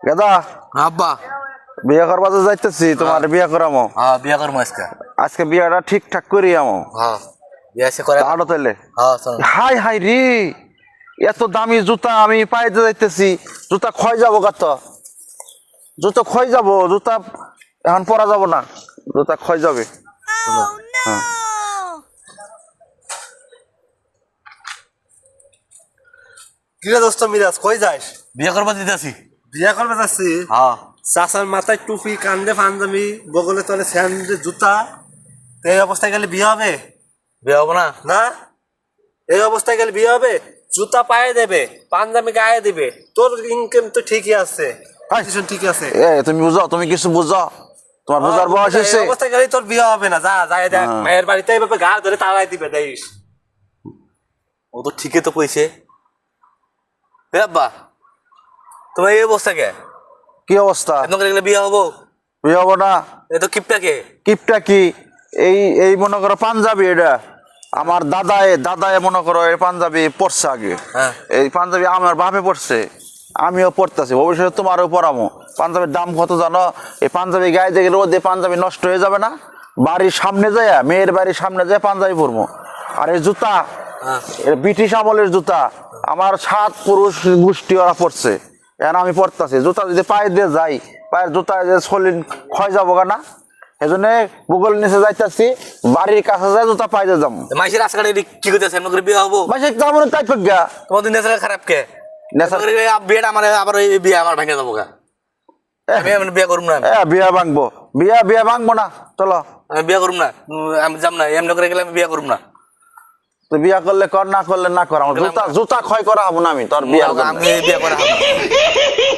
গাদা আব্বা বিয়ে করবা তো যাইতেছি তোমার বিয়ে করামো। হ্যাঁ বিয়া করবো আজকে। আজকে বিয়েটা ঠিকঠাক করি আমো। হ্যাঁ বিয়া সে করে আরো তাইলে হ্যাঁ চল। হাই হাই রে, এত দামি জুতা আমি পাইতে যাইতেছি, জুতা ক্ষয় যাবো কত, জুতা ক্ষয় যাবো, জুতা এখন পরা যাব না, জুতা ক্ষয় যাবে। হ্যাঁ কিরে দোস্ত মিরাজ কই যাস? বিয়া করবো দিতেছি। বিয়া করবে যাচ্ছি। হ্যাঁ চাচার মাথায় টুপি, কান্দে পাঞ্জাবি, বগলে তলে স্যান্ডে জুতা। তো এই অবস্থায় গেলে বিয়ে হবে বিয়া হবো না? না? এই অবস্থায় গেলে বিয়ে হবে? জুতা পায়ে দেবে, পাঞ্জাবি গায়ে দিবে, তোর ইনকাম তো ঠিকই আছে, পজিশন ঠিকই আছে। এ তুমি বুঝো, তুমি কিছু বুঝো, তোমার বুঝার বয়স হয়েছে। এই অবস্থায় গেলে তোর বিয়ে হবে না। যা যাই দেখ হ্যাঁ। মায়ের বাড়িতে এইভাবে গা ধরে তাড়াই দিবে দেখিস। ও তো ঠিকই তো কইছে। এ আব্বা তোমার এই অবস্থা কে? কি অবস্থা? এমন করে গেলে বিয়া হবো? বিয়ে হবো না? এ তো কিপটা কে? কিপটা কি? এই এই মনে করো পাঞ্জাবি, এটা আমার দাদায় মনে করো এই পাঞ্জাবি পরছে আগে। হ্যাঁ। এই পাঞ্জাবি আমার বাপে পরছে, আমিও পরতেছি, ভবিষ্যতে তোমারও পরামো। পাঞ্জাবির দাম কত জানো? এই পাঞ্জাবি গায়ে দিয়ে গেলে রোদে পাঞ্জাবি নষ্ট হয়ে যাবে না? বাড়ির সামনে যায়, মেয়ের বাড়ির সামনে যায় পাঞ্জাবি পরবো। আর এই জুতা, এটা ব্রিটিশ আমলের জুতা, আমার 7 পুরুষ গোষ্ঠী ওরা পড়ছে, এখন আমি পড়তেছি। জুতা যদি পায়ে দিয়ে যাই, পায়ের জুতা যে শরীর ক্ষয় যাবো না, এজন্য গুগল নিচে যাইতেছি, বাড়ির কাছে যায় জুতা পাইতে যাবো। মাইসের রাস্তাঘাটে কি করতেছে? এমন করে বিয়া হবো? মাসে যাবো না তাই গা তোমাদের নেশা খারাপ কে? নেশা- বিয়েটা আমার আবার ওই বিয়ে আমার ভেঙে যাবো গা। আমি এমন বিয়ে করবো না। বিয়া ভাঙবো, বিয়া ভাঙবো না, চলো। আমি বিয়ে করবো না, আমি যাব না। এমন করে গেলে আমি বিয়ে করবো না। তো বিয়া করলে কর, না করলে না কর, আমার জুতা ক্ষয় করা হবো না আমি তোর বিয়া। আমি বিয়ে করা হবে না।